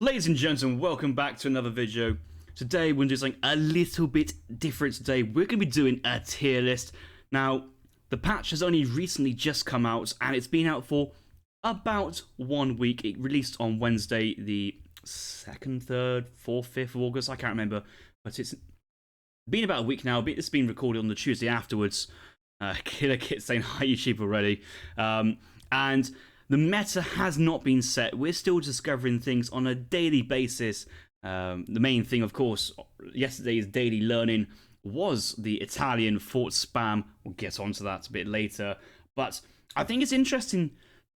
Ladies and gentlemen, welcome back to another video. Today we're going to do something a little bit different today. We're going to be doing a tier list. Now, the patch has only recently just come out and it's been out for about 1 week. It released on Wednesday, the 2nd, 3rd, 4th, 5th of August. I can't remember, but it's been about a week now. It's been recorded on the Tuesday afterwards. Killer Kit saying hi YouTube already. And the meta has not been set. We're still discovering things on a daily basis. The main thing, of course, yesterday's daily learning was the Italian fort spam. We'll get onto that a bit later. But I think it's interesting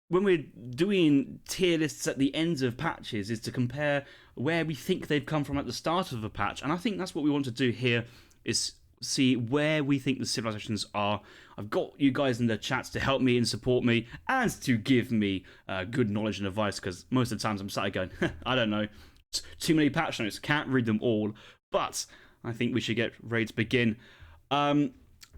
when we're doing tier lists at the ends of patches is to compare where we think they've come from at the start of a patch. And I think that's what we want to do here is see where we think the civilizations are. I've got you guys in the chats to help me and support me and to give me good knowledge and advice, because most of the times I'm sat going, I don't know, too many patch notes, can't read them all. But I think we should get ready to begin. I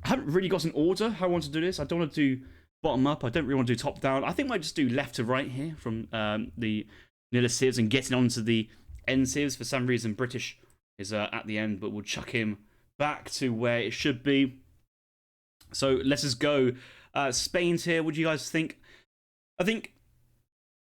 haven't really got an order how I want to do this. I don't want to do bottom up. I don't really want to do top down. I think I might just do left to right here from the vanilla civs and getting onto the end civs. For some reason, British is at the end, but we'll chuck him back to where it should be. So let's just go. Spain's here. What do you guys think? I think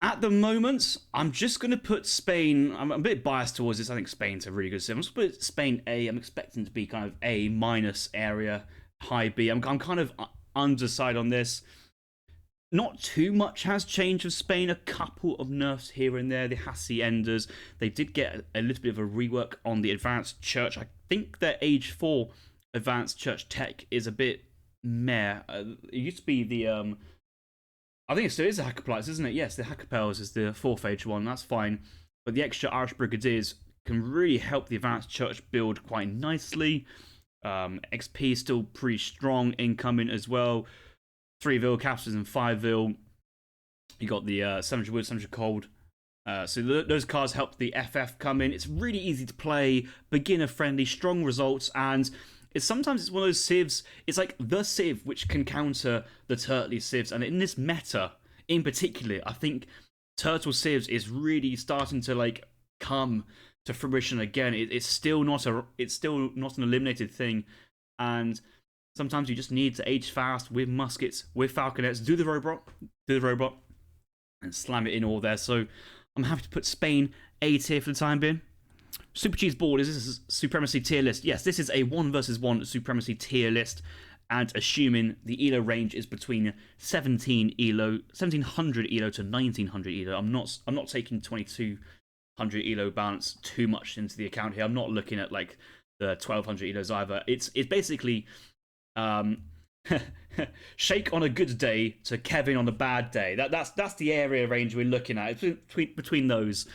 at the moment, I'm just going to put Spain. I'm a bit biased towards this. I think Spain's a really good sim. I'm just going to put Spain A. I'm expecting to be kind of A minus area, high B. I'm kind of undecided on this. Not too much has changed with Spain. A couple of nerfs here and there. The haciendas. They did get a little bit of a rework on the advanced church. I think their Age 4 advanced church tech is a bit meh. It used to be the I think it still is the Hackapelites, isn't it? Yes, the Hackapels is the 4th age one. That's fine. But the extra Irish Brigadiers can really help the advanced church build quite nicely. XP is still pretty strong incoming as well. 3-vil capsules and 5-vil. You got the 700 wood, 700 cold. So those cards help the FF come in. It's really easy to play, beginner friendly, strong results, and sometimes it's one of those civs. It's like the civ which can counter the turtley civs, and in this meta in particular, I think turtle civs is really starting to like come to fruition again. It's still not an eliminated thing, and sometimes you just need to age fast with muskets, with falconets, do the robot, and slam it in all there. So I'm happy to put Spain A tier for the time being. Super Cheese Board, is this a Supremacy tier list? Yes, this is a 1 versus 1 Supremacy tier list, and assuming the elo range is between 1700 elo to 1900 elo. I'm not taking 2200 elo balance too much into the account here. I'm not looking at like the 1200 elos either. It's basically Shake on a good day to Kevin on a bad day. That's the area range we're looking at. It's between those.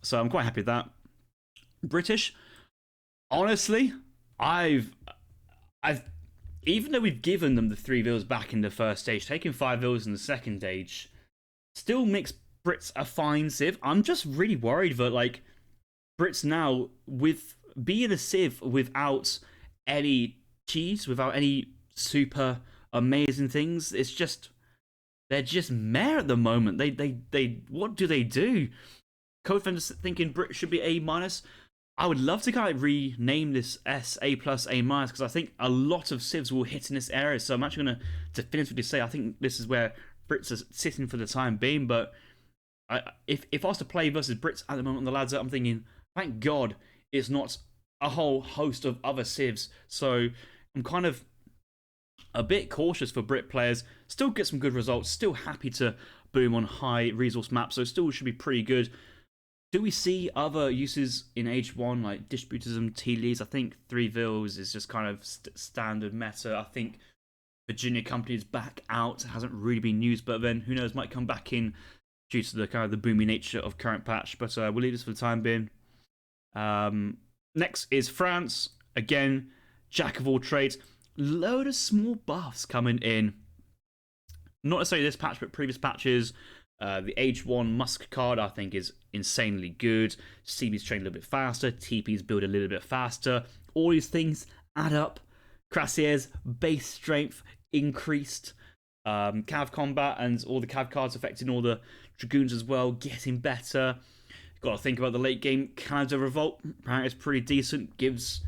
So I'm quite happy with that. British, honestly, I've even though we've given them the 3-vils back in the first stage, taking 5-vils in the second stage, still makes Brits a fine civ. I'm just really worried that like Brits now, with being a civ without any cheese, without any super amazing things, it's just they're just meh at the moment. They what do they do? Co-defenders thinking Brit should be A minus. I would love to kind of rename this S A plus A minus, because I think a lot of civs will hit in this area. So I'm actually going to definitively say I think this is where Brits are sitting for the time being. But if I was to play versus Brits at the moment on the ladder, I'm thinking, thank God it's not a whole host of other civs. So I'm kind of a bit cautious for Brit players. Still get some good results. Still happy to boom on high resource maps. So still should be pretty good. Do we see other uses in H1 like distributism, T-leads? I think 3-vils is just kind of standard meta. I think Virginia Company is back out. It hasn't really been used, but then who knows, might come back in due to the kind of the boomy nature of current patch. But we'll leave this for the time being. Next is France. Again, jack of all trades. Load of small buffs coming in. Not necessarily this patch, but previous patches. The H1 Musk card, I think, is insanely good. CB's train a little bit faster. TP's build a little bit faster. All these things add up. Crassier's base strength increased. Cav combat and all the Cav cards affecting all the Dragoons as well, getting better. Got to think about the late game Canada Revolt. Apparently, it's pretty decent. Gives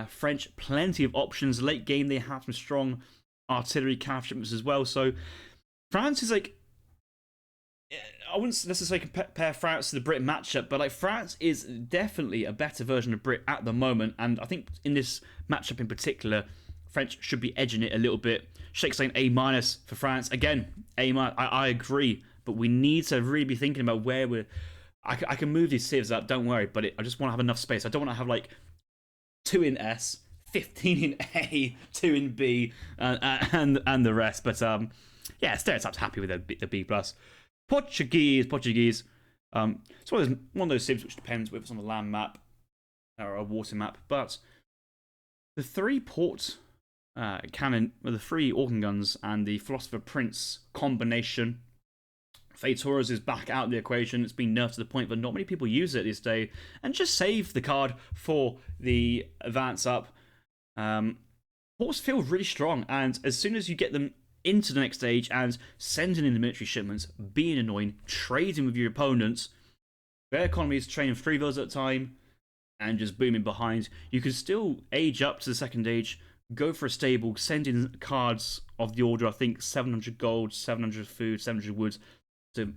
French plenty of options. Late game, they have some strong artillery cav shipments as well. So France is like, I wouldn't necessarily compare France to the Brit matchup, but like France is definitely a better version of Brit at the moment. And I think in this matchup in particular, French should be edging it a little bit. Sheikh saying A- for France. Again, A-. I agree, but we need to really be thinking about where we're. I can move these civs up, don't worry, but I just want to have enough space. I don't want to have like 2 in S, 15 in A, 2 in B, and the rest. But yeah, Stereotype's happy with the B+. Portuguese. It's one of those civs which depends whether it's on the land map or a water map. But the 3 port cannon, the 3 organ guns, and the Philosopher Prince combination. Phaetorus is back out of the equation. It's been nerfed to the point that not many people use it this day, and just save the card for the advance up. Ports feel really strong, and as soon as you get them into the next stage and sending in the military shipments, being annoying, trading with your opponents, their economy is training 3 villas at a time, and just booming behind, you can still age up to the second age, go for a stable, send in cards of the order, I think 700 gold, 700 food, 700 wood, to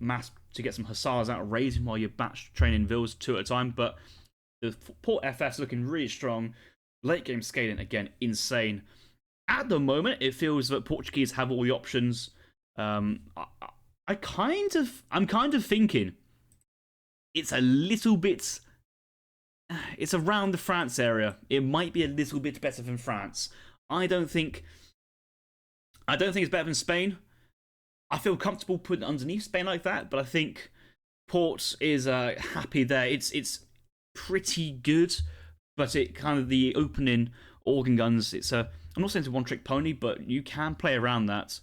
get some hussars out of raising while you're batch training villas 2 at a time. But the Port FS looking really strong. Late game scaling again, insane. At the moment, it feels that Portuguese have all the options. I'm kind of thinking it's a little bit. It's around the France area. It might be a little bit better than France. I don't think it's better than Spain. I feel comfortable putting it underneath Spain like that, but I think Port is happy there. It's pretty good, but it kind of the opening organ guns. It's a. I'm not saying it's a one-trick pony, but you can play around that.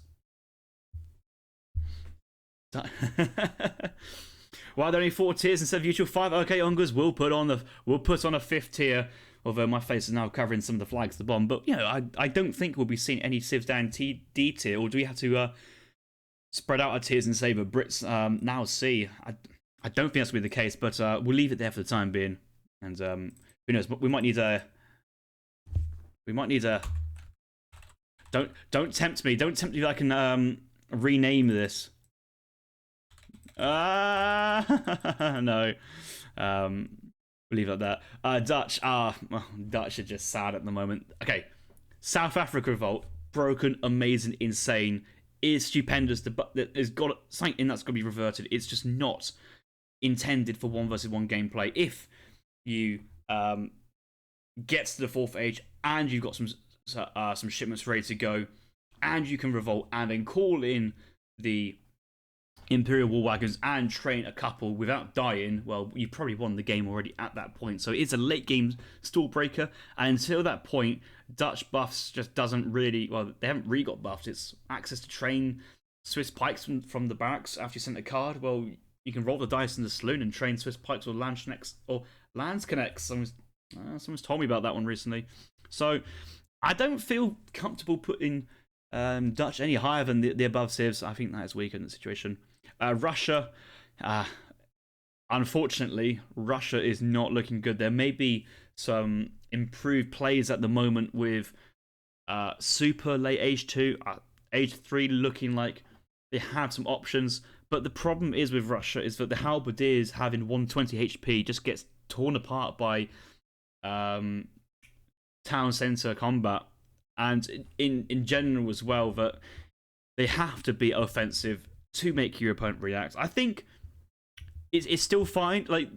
Why are there only 4 tiers instead of usual 5? Okay, Ongers, we'll put on a 5th tier. Although my face is now covering some of the flags at the bottom, but you know, I don't think we'll be seeing any civs down D tier, or do we have to spread out our tiers and say the Brits now C? I don't think that's going to be the case, but we'll leave it there for the time being. And who knows? We might need a. Don't tempt me. Don't tempt me. That I can rename this. No. We'll leave it at that. Dutch. Dutch are just sad at the moment. Okay. South Africa Revolt. Broken, amazing, insane. Is stupendous. There's got something in that's got to be reverted. It's just not intended for 1 versus 1 gameplay. If you get to the 4th age and you've got some shipments ready to go, and you can revolt and then call in the Imperial War Wagons and train a couple without dying, well, you probably won the game already at that point. So it's a late game stall breaker, and until that point, Dutch buffs just doesn't really, well, they haven't really got buffs. It's access to train Swiss pikes from the barracks after you sent a card. Well, you can roll the dice in the saloon and train Swiss pikes or Lands Connects. Someone's told me about that one recently. So I don't feel comfortable putting Dutch any higher than the above civs. I think that is weaker in the situation. Russia, unfortunately, Russia is not looking good. There may be some improved plays at the moment with super late age 2, age 3 looking like they have some options. But the problem is with Russia is that the Halberdiers having 120 HP just gets torn apart by town centre combat. And in general as well, that they have to be offensive to make your opponent react. I think it's still fine. Like,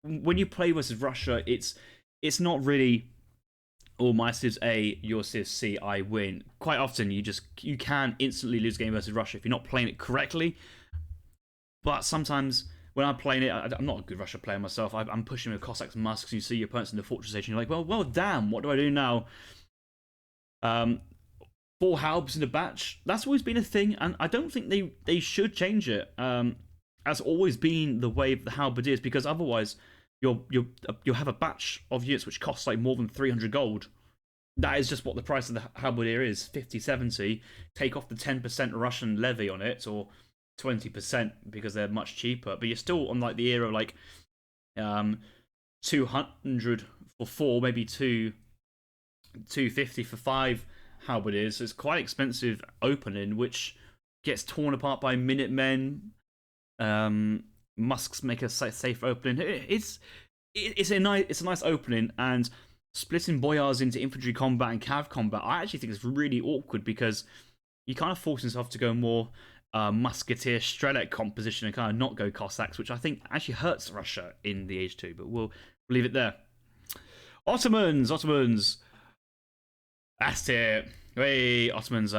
when you play versus Russia, it's not really, oh, my civ's A, your civ's C, I win. Quite often, you can instantly lose a game versus Russia if you're not playing it correctly. But sometimes, when I'm playing it, I'm not a good Russia player myself. I'm pushing with Cossacks and Musks, and you see your opponents in the fortress age, and you're like, well, damn, what do I do now? 4 halbs in a batch, that's always been a thing, and I don't think they should change it. That's always been the way of the halberdiers, because otherwise you'll have a batch of units which cost like more than 300 gold. That is just what the price of the halberdier is, 50, 70. Take off the 10% Russian levy on it, or 20% because they're much cheaper, but you're still on like the era of like 200 for 4, maybe 250 for 5 halberdiers. So it's quite expensive opening, which gets torn apart by Minutemen. Musks make a safe opening. It's a nice opening, and splitting boyars into infantry combat and cav combat, I actually think is really awkward because you kind of force yourself to go more musketeer strelec composition and kind of not go Cossacks, which I think actually hurts Russia in the Age 2, but we'll leave it there. Ottomans. S tier. Hey, Ottomans.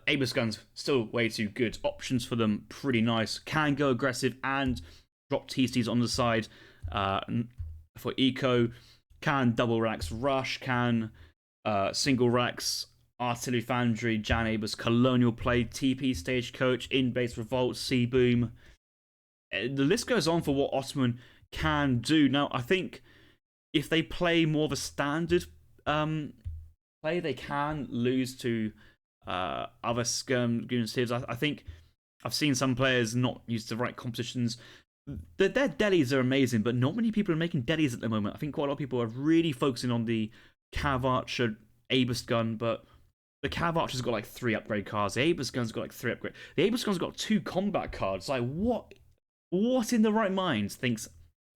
Abrams guns, still way too good. Options for them, pretty nice. Can go aggressive and drop TCs on the side for eco. Can double racks rush. Can single racks artillery foundry, Jan Abers, colonial play, TP stagecoach, in-base revolt, C-boom. The list goes on for what Ottoman can do. Now, I think if they play more of a standard play, they can lose to other scum civs. I think I've seen some players not use the right compositions. Their delis are amazing, but not many people are making delis at the moment. I think quite a lot of people are really focusing on the Cav Archer Abus gun, but the Cav Archer's got like 3 upgrade cards. The Abus gun's got like 3 upgrade. The Abus gun's got 2 combat cards. Like, what in the right mind thinks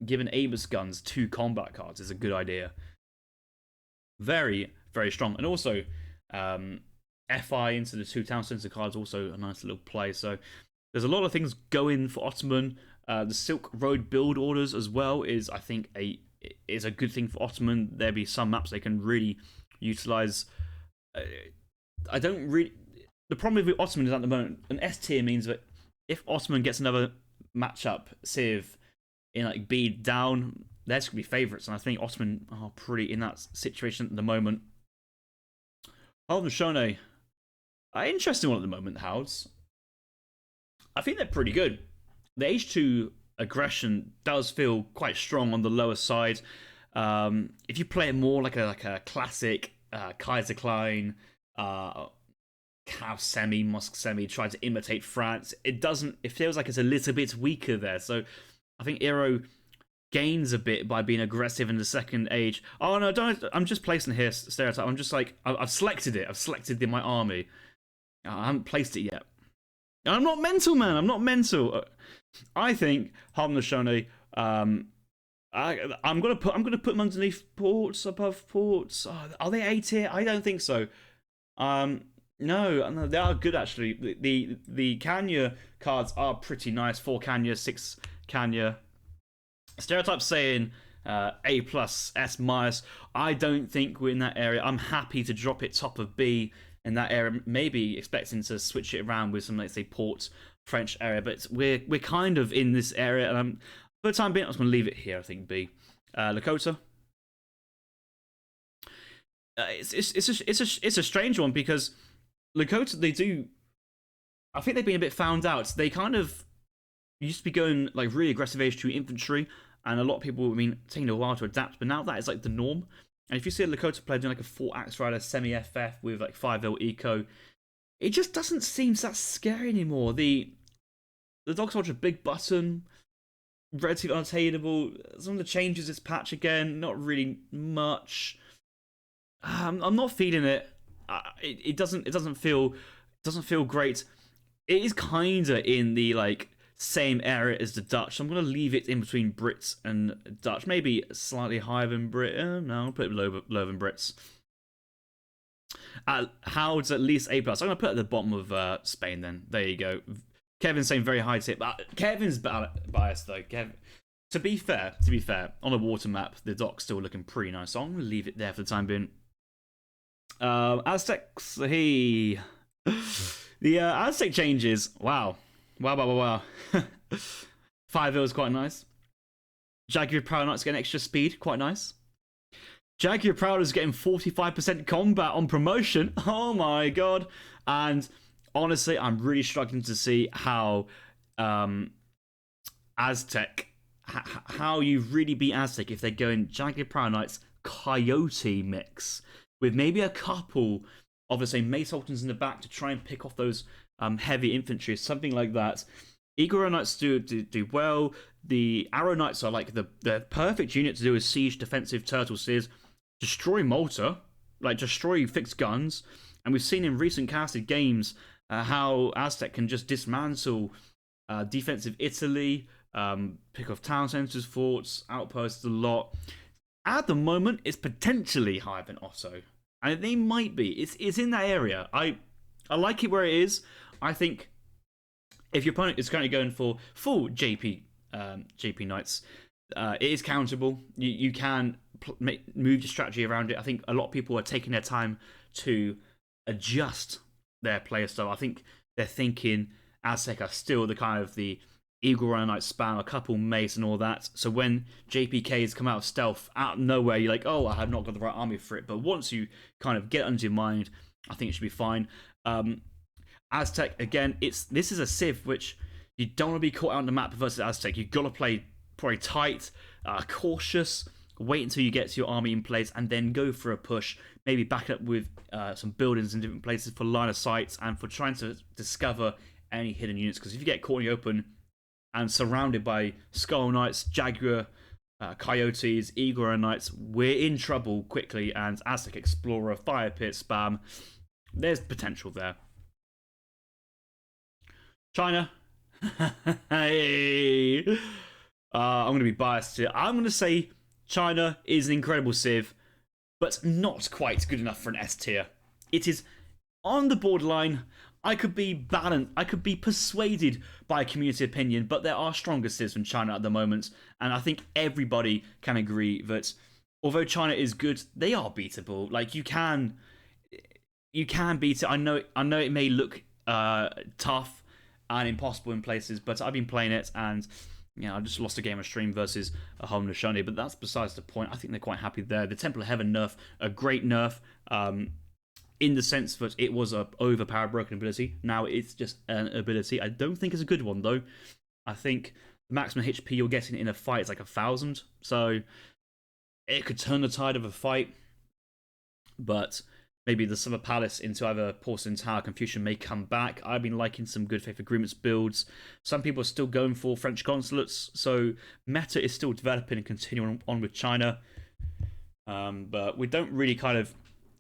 giving Abus guns 2 combat cards is a good idea? Very, very strong. And also, FI into the 2 town center cards, also a nice little play. So there's a lot of things going for Ottoman. The Silk Road build orders as well is, I think, is a good thing for Ottoman. There'll be some maps they can really utilize. The problem with Ottoman is at the moment, an S tier means that if Ottoman gets another matchup, Civ, in like B down, there's going to be favourites, and I think Ottoman are pretty in that situation at the moment. Haudenosaunee, interesting one at the moment, Howds. I think they're pretty good. The H2 aggression does feel quite strong on the lower side. If you play it more like a classic Kaiser Klein, Cav semi, Musk semi, try to imitate France, it feels like it's a little bit weaker there. So I think Aero gains a bit by being aggressive in the second age. Oh no, I'm just placing here stereotype. I'm just like, I've selected it. I've selected my army. I haven't placed it yet. I'm not mental, man. I'm not mental. I think Haudenosaunee, I'm gonna put them underneath ports, above ports. Oh, are they A tier? I don't think so. No, they are good actually. The Kanya cards are pretty nice. 4 Kanya, 6 Kanya. Stereotype saying A plus, S minus. I don't think we're in that area. I'm happy to drop it top of B in that area. Maybe expecting to switch it around with some, let's say, port French area, but we're kind of in this area, and for the time being, I'm just going to leave it here. I think B. Lakota. It's a strange one because Lakota, I think they've been a bit found out. They kind of used to be going like really aggressive H2 infantry, and a lot of people taking a while to adapt, but now that is like the norm. And if you see a Lakota player doing like a 4 Axe Rider semi FF with like 5L eco, it just doesn't seem that scary anymore. The Dog Soldier big button, relatively unattainable. Some of the changes this patch again, not really much. I'm not feeling it. It doesn't feel great. It is kinda in the like same area as the Dutch. I'm gonna leave it in between Brits and Dutch. Maybe slightly higher than Brit. No, I'll put it lower than Brits. Howard's at least A+. I'm gonna put it at the bottom of Spain. Then there you go. Kevin's saying very high tip. Kevin's biased though. To be fair, on a water map, the dock's still looking pretty nice. So I'm gonna leave it there for the time being. Aztecs, the Aztec changes. Wow. 5L is quite nice. Jaguar Prowler Knight's getting extra speed, quite nice. Jaguar Prowler's getting 45% combat on promotion. Oh my god. And honestly, I'm really struggling to see how Aztec, how you really beat Aztec if they're going Jaguar Prowler Knight's Coyote mix with maybe a couple of the same Mace Sultans in the back to try and pick off those heavy infantry, something like that. Igor Knights do well. The Arrow Knights are like the perfect unit to do a siege defensive turtle series. Destroy Malta, like destroy fixed guns. And we've seen in recent casted games how Aztec can just dismantle defensive Italy, pick off town centers, forts, outposts a lot. At the moment, it's potentially higher than Otto. And they might be. It's in that area. I like it where it is. I think if your opponent is currently going for full JP Knights, it is counterable. You can move your strategy around it. I think a lot of people are taking their time to adjust their player style. I think they're thinking Aztec are still the kind of the Eagle Runner Knight spam, a couple mace and all that. So when JPKs come out of stealth, out of nowhere, you're like, oh, I have not got the right army for it. But once you kind of get under your mind, I think it should be fine. Aztec, again, this is a civ which you don't want to be caught out on the map versus Aztec. You've got to play probably tight, cautious, wait until you get your army in place, and then go for a push. Maybe back up with some buildings in different places for line of sight and for trying to discover any hidden units. Because if you get caught in the open and surrounded by Skull Knights, Jaguar, Coyotes, Eagle Knights, we're in trouble quickly. And Aztec Explorer, Fire Pit, Spam, there's potential there. China. Hey. I'm going to be biased here. I'm going to say China is an incredible civ, but not quite good enough for an S tier. It is on the borderline. I could be balanced. I could be persuaded by community opinion, but there are stronger civs than China at the moment, and I think everybody can agree that although China is good, they are beatable. Like you can beat it. I know it may look tough and impossible in places, but I've been playing it and I just lost a game of stream versus a home Nashani, but that's besides the point. I think they're quite happy there. The Temple of Heaven nerf, a great nerf, in the sense that it was a overpowered broken ability. Now it's just an ability. I don't think it's a good one though. I think the maximum HP you're getting in a fight is like 1,000, so it could turn the tide of a fight. But maybe the Summer Palace into either Porcelain Tower Confucian may come back. I've been liking some Good Faith Agreements builds. Some people are still going for French consulates, so meta is still developing and continuing on with China. But we don't really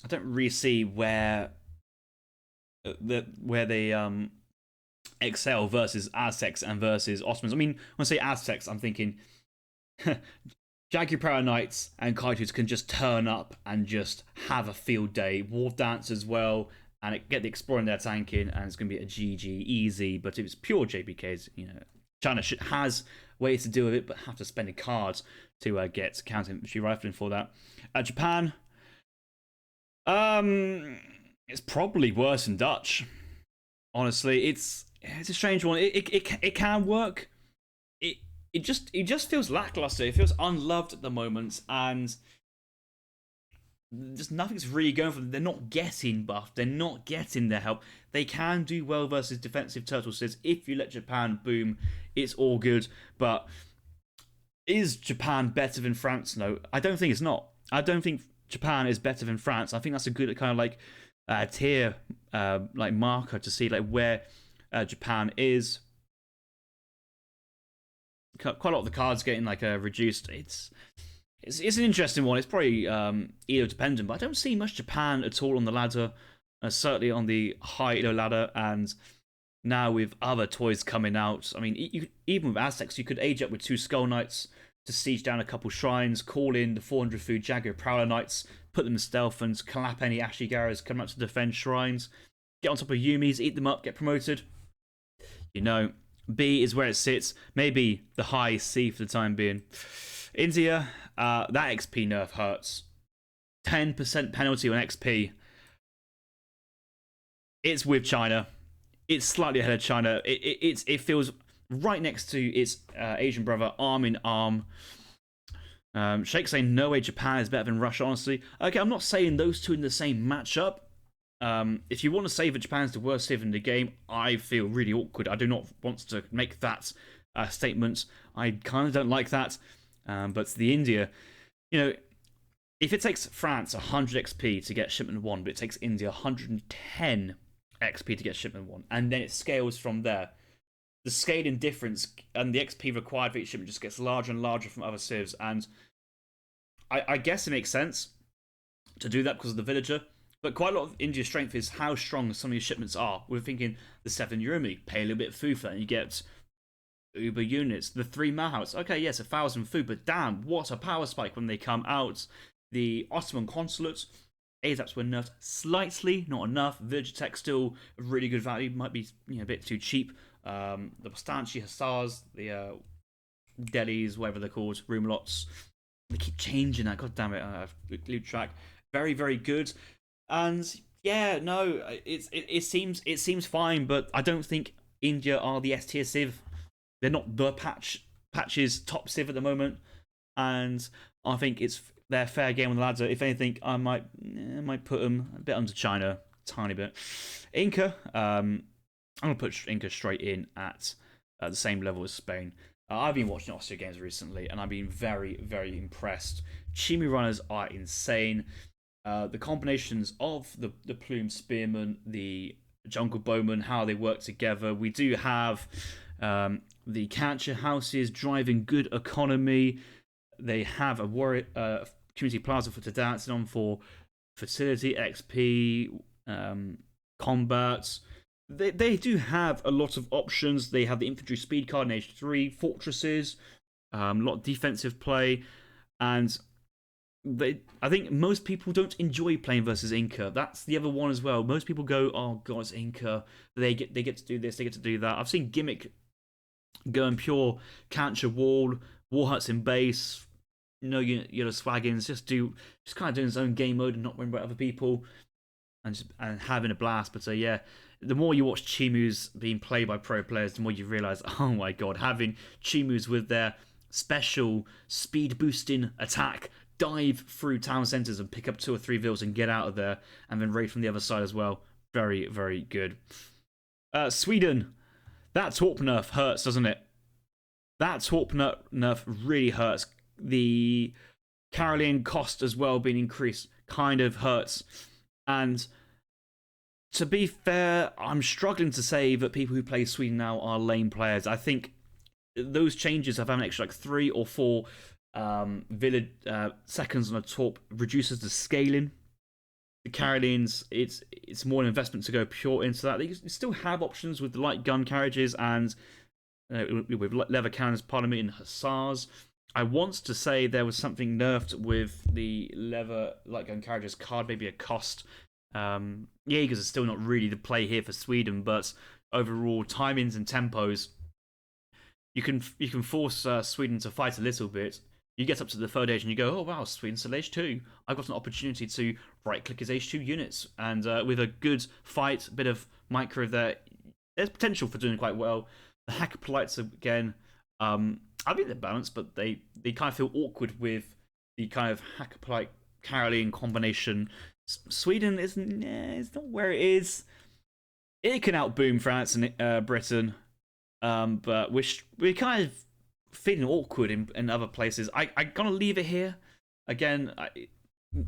I don't really see where they excel versus Aztecs and versus Ottomans. I mean, when I say Aztecs, I'm thinking Jaguar Knights and Kaitus can just turn up and just have a field day. War Dance as well, and get the Explorer in their tank in, and it's going to be a GG easy. But if it's pure JPKs, China has ways to deal with it, but have to spend a card to get counter infantry rifling for that. Japan, it's probably worse than Dutch. Honestly, it's a strange one. It can work. It just feels lackluster. It feels unloved at the moment, and just nothing's really going for them. They're not getting buffed. They're not getting their help. They can do well versus defensive turtle cities. If you let Japan boom, it's all good. But is Japan better than France? No, I don't think it's not. I don't think Japan is better than France. I think that's a good kind of like tier like marker to see like where Japan is. Quite a lot of the cards getting like reduced. It's an interesting one. It's probably Elo dependent, but I don't see much Japan at all on the ladder. Certainly on the high Elo ladder, and now with other toys coming out. I mean, even with Aztecs, you could age up with 2 Skull Knights to siege down a couple shrines, call in the 400 food Jaguar Prowler Knights, put them in stealth, and clap any Ashigaras coming out to defend shrines. Get on top of Yumis, eat them up, get promoted. B is where it sits. Maybe the high C for the time being. India, that XP nerf hurts. 10% penalty on XP. It's with China. It's slightly ahead of China. It feels right next to its Asian brother, arm in arm. Sheikh saying no way Japan is better than Russia, honestly. Okay, I'm not saying those two in the same matchup. If you want to say that Japan's the worst civ in the game, I feel really awkward. I do not want to make that statement. I kind of don't like that. But the India, if it takes France 100 XP to get shipment 1, but it takes India 110 XP to get shipment 1, and then it scales from there. the scaling difference and the XP required for each shipment just gets larger and larger from other civs, and I guess it makes sense to do that because of the villager. But quite a lot of India's strength is how strong some of your shipments are. We're thinking the 7 Urumi, pay a little bit of food for that, and you get Uber units. The 3 Mahouts, okay, yes, 1,000 food, but damn, what a power spike when they come out. The Ottoman consulates, ASAPs were nerfed slightly, not enough. Villager tech still really good value, might be a bit too cheap. The Bastanchi Hussars, the Delhis, whatever they're called, Rumlots, they keep changing that. God damn it, I've lose track. Very, very good. And yeah, no, it seems fine, but I don't think India are the S tier civ. They're not the patch's top civ at the moment, and I think they're fair game on the ladder. If anything, I might put them a bit under China, tiny bit. Inca, I'm gonna put Inca straight in at the same level as Spain. I've been watching Austria games recently, and I've been very, very impressed. Chimu runners are insane. The combinations of the plume spearman, the jungle bowman, how they work together. We do have the catcher houses driving good economy. They have a warrior community plaza to dance on for fertility, XP, combats. They do have a lot of options. They have the infantry speed card in Age 3, fortresses, a lot of defensive play, and I think most people don't enjoy playing versus Inca. That's the other one as well. Most people go, "Oh God, it's Inca. They get to do this, they get to do that." I've seen Gimmick going pure cancer war huts in base. No yellow swaggins, just kind of doing his own game mode and not worrying about other people, and having a blast. But yeah, the more you watch Chimus being played by pro players, the more you realise, oh my God, having Chimus with their special speed boosting attack dive through town centres and pick up 2 or 3 villas and get out of there, and then raid from the other side as well. Very, very good. Sweden, that Torp nerf hurts, doesn't it? That Torp nerf really hurts. The Caroline cost as well being increased kind of hurts. And to be fair, I'm struggling to say that people who play Sweden now are lame players. I think those changes have an extra 3 or 4 village seconds on a Torp reduces the scaling. The Carolines, it's more an investment to go pure into that. They still have options with the light gun carriages and with leather cannons, pardon me, and hussars. I want to say there was something nerfed with the leather light gun carriages card, maybe a cost. Jaegers are still not really the play here for Sweden, but overall timings and tempos, you can force Sweden to fight a little bit. You get up to the 3rd age and you go, oh wow, Sweden's still age 2. I've got an opportunity to right-click his age 2 units. And with a good fight, a bit of micro there, there's potential for doing quite well. The Hacker Polites, again, I think they're balanced, but they kind of feel awkward with the kind of Hacker Polite Caroline combination. Sweden is it's not where it is. It can outboom France and Britain, but we're kind of feeling awkward in other places. I'm gonna leave it here. Again,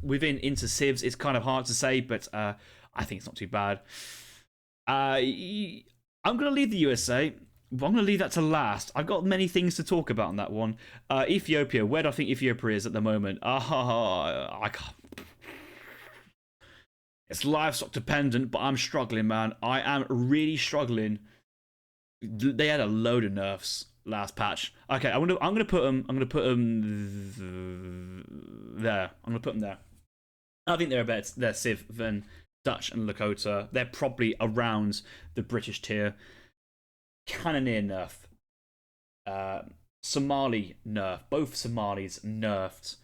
within Inter Civs, it's kind of hard to say, but I think it's not too bad. I'm gonna leave the USA. But I'm going to leave that to last. I've got many things to talk about on that one. Ethiopia. Where do I think Ethiopia is at the moment? I can't. It's livestock dependent, but I'm struggling, man. I am really struggling. They had a load of nerfs last patch. Okay, I'm gonna put them. I'm gonna put them there. I'm gonna put them there. I think they're better. They're Civ than Dutch and Lakota. They're probably around the British tier. Cannoneer nerf. Somali nerf. Both Somalis nerfed.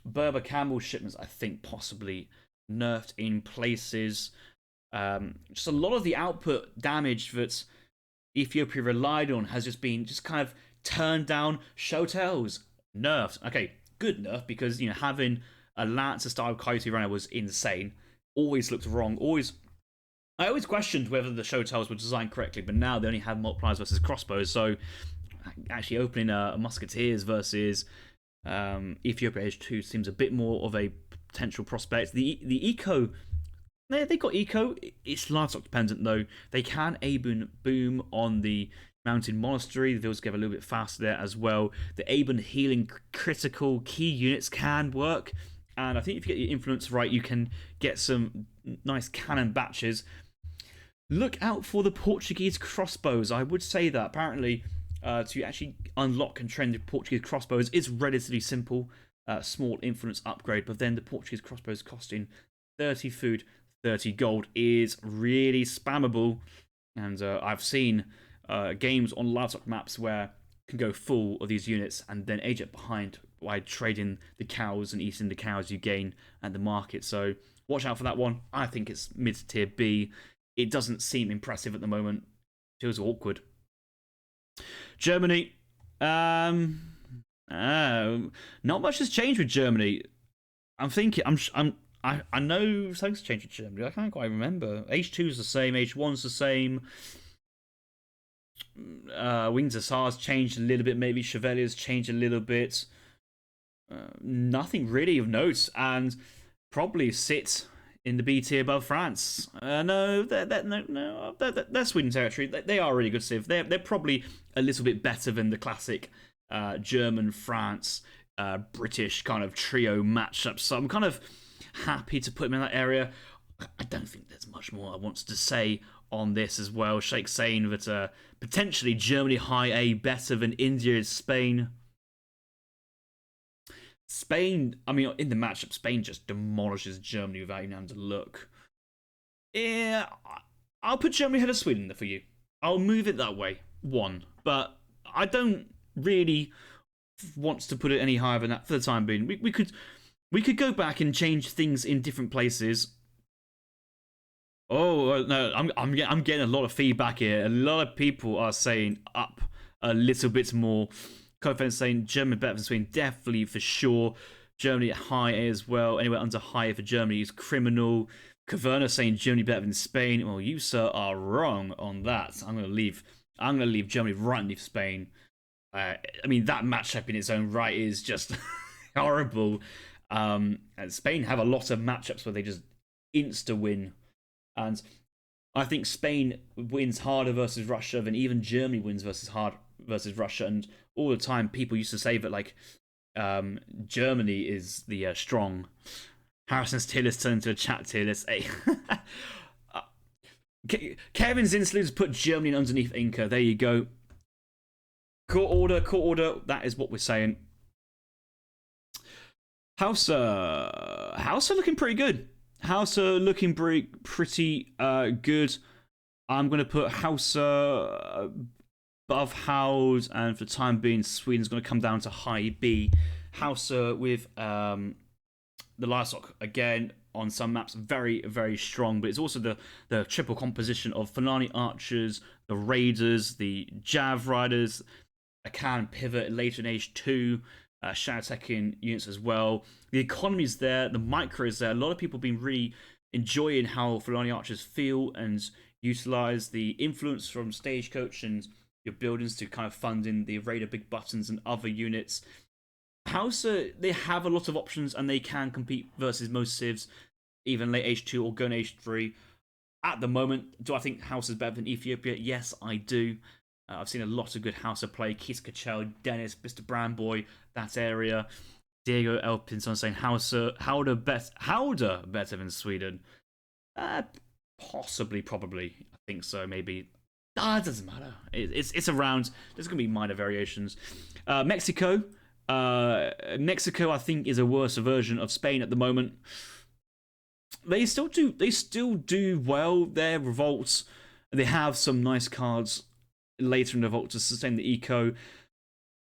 Berber camel shipments, I think, possibly nerfed in places. Just a lot of the output damage that Ethiopia relied on has just been kind of turned down. Shotels nerfed. Okay, good nerf because having a Lancer style Coyote runner was insane. Always looked wrong. I always questioned whether the Shotels were designed correctly, but now they only have multipliers versus crossbows, so actually opening a Musketeers versus Ethiopia Age 2 seems a bit more of a potential prospect. The Eco They got eco. It's livestock dependent though. They can boom on the mountain monastery. The villas get a little bit faster there as well. The Aben healing critical key units can work, and I think if you get your influence right, you can get some nice cannon batches. Look out for the Portuguese crossbows. I would say that apparently to actually unlock and trend the Portuguese crossbows is relatively simple. Small influence upgrade, but then the Portuguese crossbows costing 30 food, 30 gold is really spammable. And I've seen games on livestock maps where you can go full of these units and then age up behind by trading the cows and eating the cows you gain at the market. So watch out for that one. I think it's mid tier B. It doesn't seem impressive at the moment. Feels awkward. Germany. Not much has changed with Germany. I'm thinking. I know something's changed with Germany. I can't quite remember. H2 is the same. H1's the same. Wings of SARS changed a little bit. Maybe Chevalier's changed a little bit. Nothing really of note, and probably sit in the B tier above France. No, they're Sweden territory. They are really good civ. They're probably a little bit better than the classic German, France, British kind of trio matchup. So I'm kind of happy to put them in that area. I don't think there's much more I want to say on this as well. Sheikh saying that potentially Germany high A better than India is Spain. Spain, I mean, in the matchup, Spain just demolishes Germany without even having to look. Yeah, I'll put Germany ahead of Sweden for you. I'll move it that way, one. But I don't really want to put it any higher than that for the time being. We could go back and change things in different places. Oh no, I'm getting a lot of feedback here. A lot of people are saying up a little bit more. Co-fans saying Germany better than Sweden, definitely for sure. Germany at high A as well. Anywhere under high A for Germany is criminal. Caverna saying Germany better than Spain. Well, you sir are wrong on that. I'm gonna leave Germany right underneath Spain. I mean that matchup in its own right is just horrible. And Spain have a lot of matchups where they just insta win, and I think Spain wins harder versus Russia than even Germany wins versus Russia. And all the time, people used to say that like Germany is the strong. Harrison's tier list turned into a chat tier list. Hey. Kevin's Insolence put Germany underneath Inca. There you go. Court order. That is what we're saying. Hausa looking pretty good. Hausa looking pretty good. I'm going to put Hausa above Howes, and for the time being, Sweden's going to come down to high B. Hausa with the livestock again on some maps very, very strong, but it's also the triple composition of Fulani archers, the raiders, the Jav riders, a can pivot later in age 2. Shadow-attacking units as well. The economy's there, the micro is there. A lot of people have been really enjoying how Fulani archers feel and utilize the influence from Stagecoach and your buildings to kind of fund in the Raider Big Buttons and other units. Hausa, they have a lot of options and they can compete versus most civs, even late H2 or going H3. At the moment, do I think Hausa is better than Ethiopia? Yes, I do. I've seen a lot of good Hausa play. Keith Kachel, Dennis, Mr. Brandboy, that area. Diego Elpinson saying Howder better than Sweden. Possibly, probably. I think so, maybe. It doesn't matter. It's around. There's going to be minor variations. Mexico. Mexico, I think, is a worse version of Spain at the moment. They still do well. Their revolts. They have some nice cards later in the revolt to sustain the eco.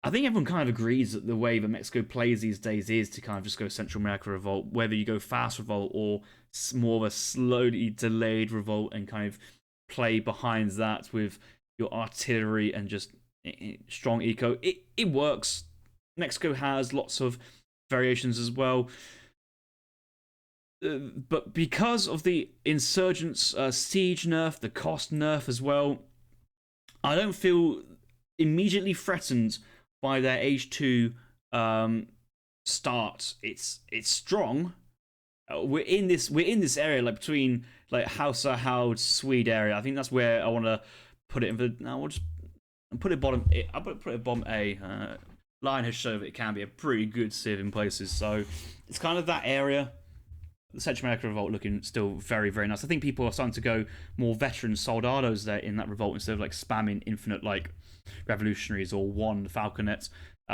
I think everyone kind of agrees that the way that Mexico plays these days is to kind of just go Central America revolt, whether you go fast revolt or more of a slowly delayed revolt and kind of play behind that with your artillery and just strong eco. It works. Mexico has lots of variations as well. But because of the insurgents siege nerf, the cost nerf as well, I don't feel immediately threatened by their Age 2 start. It's strong, we're in this area like between like Hausa, Haud, Swede area. I think that's where I want to put it. Now we'll just put it bottom. I'll put it bottom A. Lion has shown that it can be a pretty good civ in places, so it's kind of that area. The Central America revolt looking still very, very nice. I think people are starting to go more veteran soldados there in that revolt instead of like spamming infinite like revolutionaries or one falconets.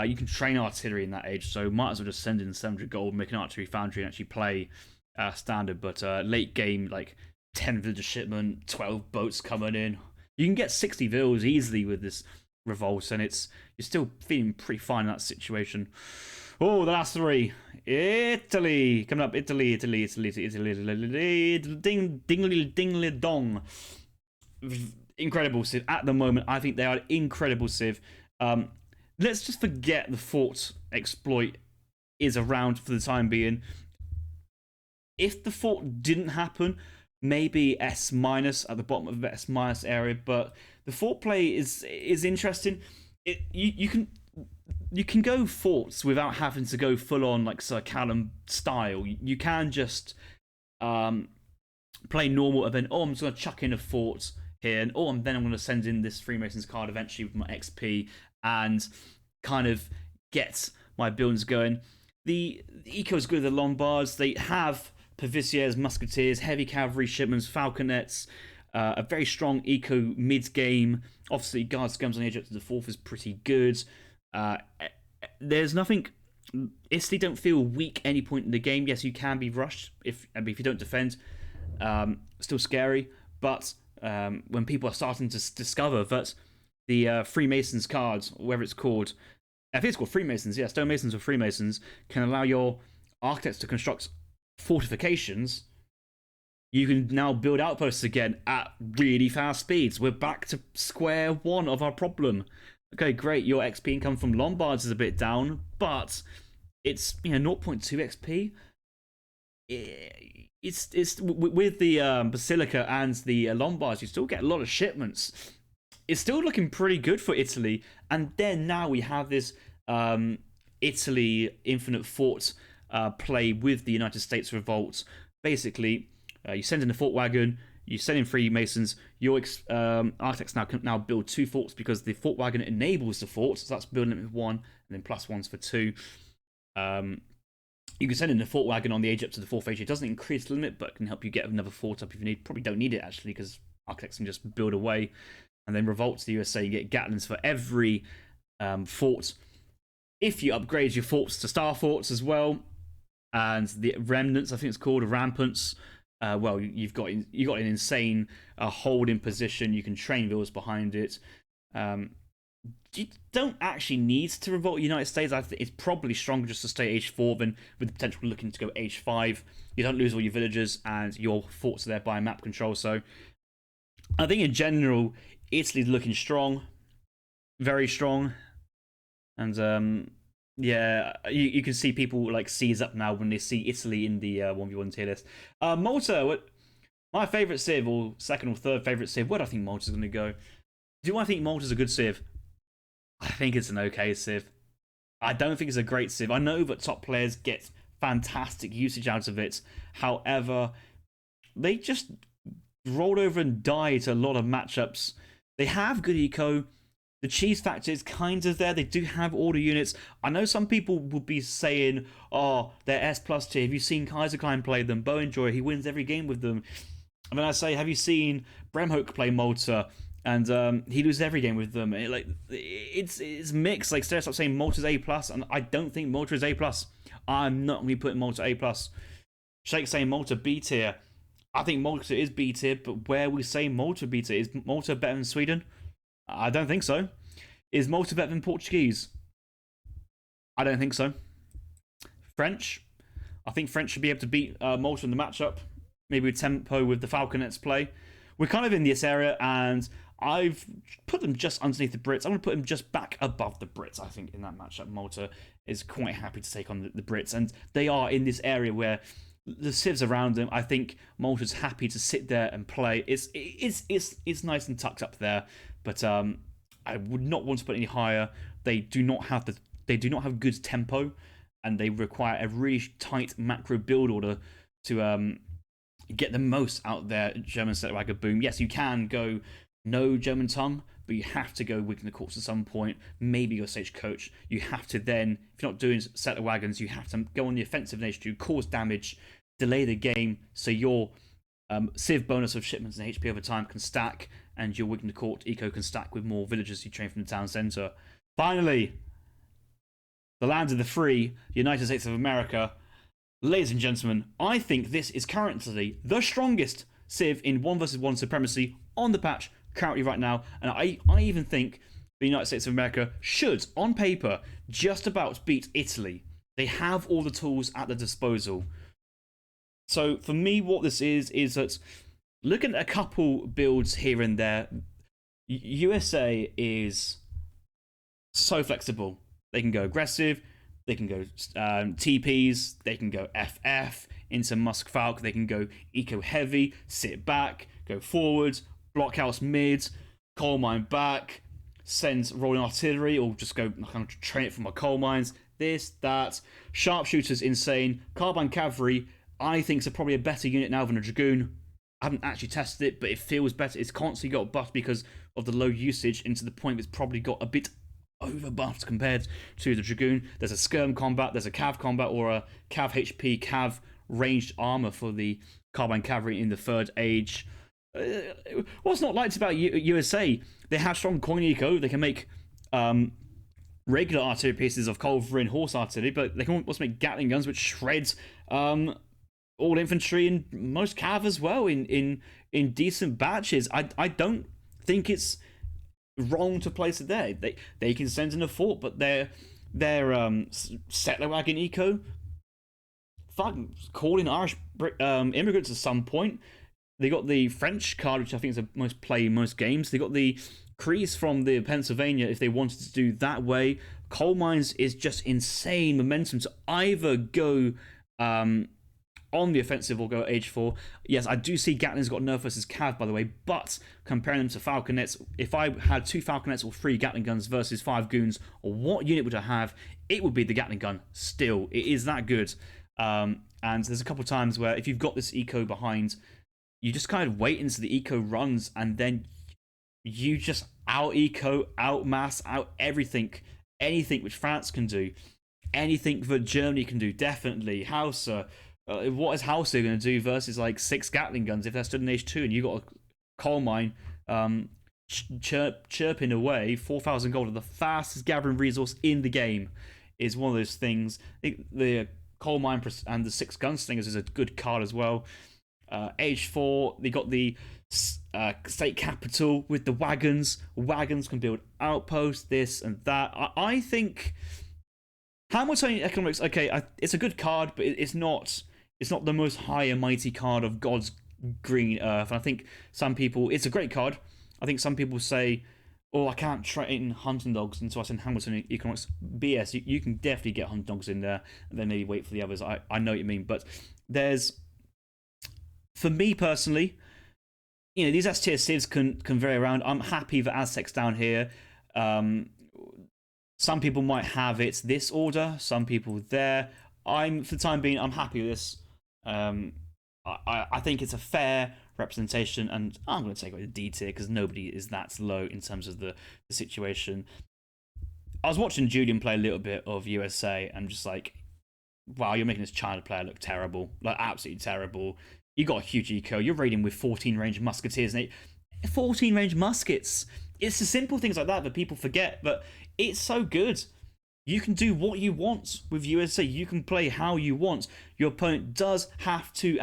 You can train artillery in that age, so might as well just send in 700 gold, make an artillery foundry, and actually play standard. But late game, like 10 villager shipment, 12 boats coming in, you can get 60 vills easily with this revolt, and you're still feeling pretty fine in that situation. Oh, the last three. Italy. Coming up. Italy. Ding dong. Incredible civ. At the moment, I think they are incredible civ. Let's just forget the fort exploit is around for the time being. If the fort didn't happen, maybe S- at the bottom of the S- area, but the fort play is interesting. You can go forts without having to go full on like Sir Callum style. You can just play normal and then I'm just gonna chuck in a fort here, and then I'm gonna send in this Freemasons card eventually with my XP and kind of get my buildings going. The eco is good with the Lombards. They have Paviciers, Musketeers, heavy cavalry shipments, falconets, a very strong eco mid game. Obviously, guards guns on the edge up to the fourth is pretty good. There's nothing. Italy don't feel weak any point in the game. Yes, you can be rushed if you don't defend. Still scary, but when people are starting to discover that the Freemasons cards, whatever it's called, I think it's called Freemasons. Yeah, stonemasons or Freemasons can allow your architects to construct fortifications. You can now build outposts again at really fast speeds. We're back to square one of our problem. Okay, great. Your XP income from Lombards is a bit down, but it's 0.2 XP. It's with the Basilica and the Lombards, you still get a lot of shipments. It's still looking pretty good for Italy, and then now we have this Italy Infinite Fort play with the United States Revolt. Basically, you send in a fort wagon. You send in Freemasons. Your architects can now build 2 forts because the fort wagon enables the fort. So that's building it with 1 and then +1s for 2. You can send in a fort wagon on the age up to the 4th age. It doesn't increase the limit, but can help you get another fort up if you need. Probably don't need it actually because architects can just build away. And then revolt to the USA. You get gatlings for every fort. If you upgrade your forts to star forts as well, and the remnants, I think it's called rampants. Well, you got an insane holding position. You can train villas behind it. You don't actually need to revolt the United States. I think it's probably stronger just to stay H4 than with the potential looking to go H5. You don't lose all your villagers, and your forts are there by map control. So I think in general, Italy's looking strong, very strong, and yeah, you can see people like seize up now when they see Italy in the 1v1 tier list. Malta, my favourite civ, or second or third favourite civ, where do I think Malta's going to go? Do I think Malta's a good civ? I think it's an okay civ. I don't think it's a great civ. I know that top players get fantastic usage out of it. However, they just rolled over and died to a lot of matchups. They have good eco. The cheese factor is kind of there. They do have order units. I know some people would be saying, oh, they're S+ tier. Have you seen Kaiserklein play them? Bowenjoy, he wins every game with them. And then I say, have you seen Bremhoek play Malta? And he loses every game with them. It's mixed. Like, stop saying Malta's A+, and I don't think Malta is A+. I'm not going to be putting Malta A+. Shake saying Malta B tier. I think Malta is B tier, but where we say Malta B tier, is Malta better than Sweden? I don't think so. Is Malta better than Portuguese? I don't think so. French? I think French should be able to beat Malta in the matchup. Maybe with tempo with the Falconets play. We're kind of in this area, and I've put them just underneath the Brits. I'm going to put them just back above the Brits, I think, in that matchup. Malta is quite happy to take on the Brits, and they are in this area where the civs around them. I think Malta's happy to sit there and play. It's nice and tucked up there, but I would not want to put any higher. They do not have good tempo, and they require a really tight macro build order get the most out there German Settlerwagon boom. Yes, you can go no German tongue, but you have to go within the courts at some point. Maybe your stagecoach. You have to then, if you're not doing settler wagons, you have to go on the offensive nature to cause damage, delay the game, so your civ bonus of shipments and HP over time can stack, and your Wigton Court eco can stack with more villagers you train from the town centre. Finally, the land of the free, United States of America. Ladies and gentlemen, I think this is currently the strongest civ in 1 versus 1 supremacy on the patch currently right now, and I even think the United States of America should, on paper, just about beat Italy. They have all the tools at their disposal. So for me, what this is that looking at a couple builds here and there, USA is so flexible. They can go aggressive, they can go TPs, they can go FF into Musk Falk, they can go eco heavy, sit back, go forwards, blockhouse mid, coal mine back, send rolling artillery, or just go kind of train it from my coal mines. This, that, sharpshooters insane, carbine cavalry. I think it's probably a better unit now than a dragoon. I haven't actually tested it, but it feels better. It's constantly got buffed because of the low usage, into the point it's probably got a bit over buffed compared to the dragoon. There's a skirm combat, there's a cav combat, or a cav HP, cav ranged armor for the carbine cavalry in the third age. What's not liked about USA? They have strong coin eco. They can make regular artillery pieces of cavalry and horse artillery, but they can also make Gatling guns, which shreds all infantry and most cav as well in decent batches. I don't think it's wrong to place it there. They can send in a fort, but their settler wagon eco, calling Irish immigrants at some point. They got the French card, which I think is the most played in most games. They got the Crease from the Pennsylvania if they wanted to do that way. Coal mines is just insane momentum to either go on the offensive or go age 4. Yes, I do see Gatling's got nerf versus cav, by the way, but comparing them to falconets, if I had 2 falconets or 3 Gatling guns versus 5 goons, or what unit would I have? It would be the Gatling gun. Still, it is that good. And there's a couple of times where if you've got this eco behind, you just kind of wait until the eco runs, and then you just out eco, out mass, out everything. Anything which France can do, anything that Germany can do, definitely. Hauser, what is Hauser going to do versus like 6 Gatling guns if they're stood in age 2 and you got a coal mine chirping away 4,000 gold, the fastest gathering resource in the game, is one of those things. I think the coal mine and the 6 gunslingers is a good card as well. Age 4, they got the state capital with the wagons. Wagons can build outposts, this and that. I think Hamiltonian economics, okay, it's a good card, but it's not the most high and mighty card of God's green earth. And I think some people, it's a great card. I think some people say, oh, I can't train hunting dogs, and so I send Hamiltonian economics. BS, you can definitely get hunting dogs in there, and then maybe wait for the others. I know what you mean, but there's, for me personally, you know, these S tier civs can vary around. I'm happy that Aztec's down here. Some people might have it this order, some people there. For the time being, I'm happy with this. I think it's a fair representation, and I'm going to take away the D tier because nobody is that low in terms of the situation. I was watching Julian play a little bit of USA, and just like, wow, you're making this China player look terrible, like absolutely terrible. You got a huge eco. You're raiding with 14 range musketeers and 14 range muskets. It's the simple things like that people forget, but it's so good. You can do what you want with USA. You can play how you want. Your opponent does have to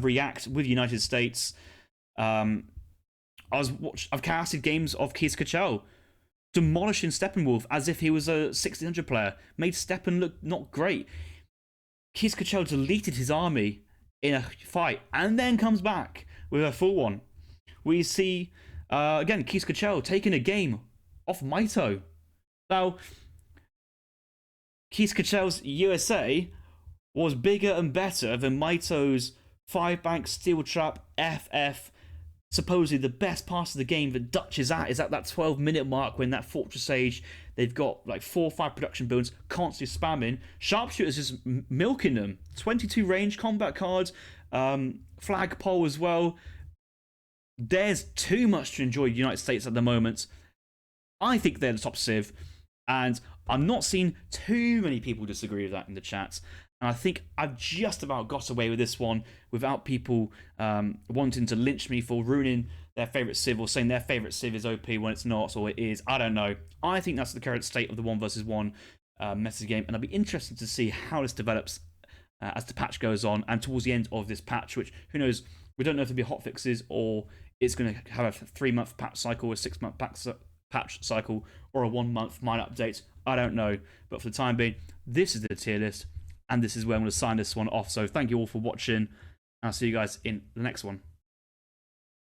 react with United States. I've casted games of Keith Kachel demolishing Steppenwolf as if he was a 1600 player. Made Steppen look not great. Keith Kachel deleted his army in a fight and then comes back with a full one. We see again Keith Kachel taking a game off Maito. Now Keith Kachel's USA was bigger and better than Maito's 5 bank steel trap FF supposedly the best part of the game that Dutch is at that 12-minute mark when that Fortress Age, they've got like 4 or 5 production builds constantly spamming. Sharpshooter's just milking them. 22 range combat cards, flagpole as well. There's too much to enjoy United States at the moment. I think they're the top civ, and I'm not seeing too many people disagree with that in the chat. And I think I've just about got away with this one without people wanting to lynch me for ruining their favourite civ or saying their favourite civ is OP when it's not, or it is. I don't know. I think that's the current state of the 1 versus 1 meta game, and I'll be interested to see how this develops as the patch goes on and towards the end of this patch, which, who knows, we don't know if there'll be hot fixes or it's going to have a 3-month patch cycle, a 6-month patch cycle, or a 1-month minor update. I don't know. But for the time being, this is the tier list, and this is where I'm going to sign this one off. So thank you all for watching, and I'll see you guys in the next one.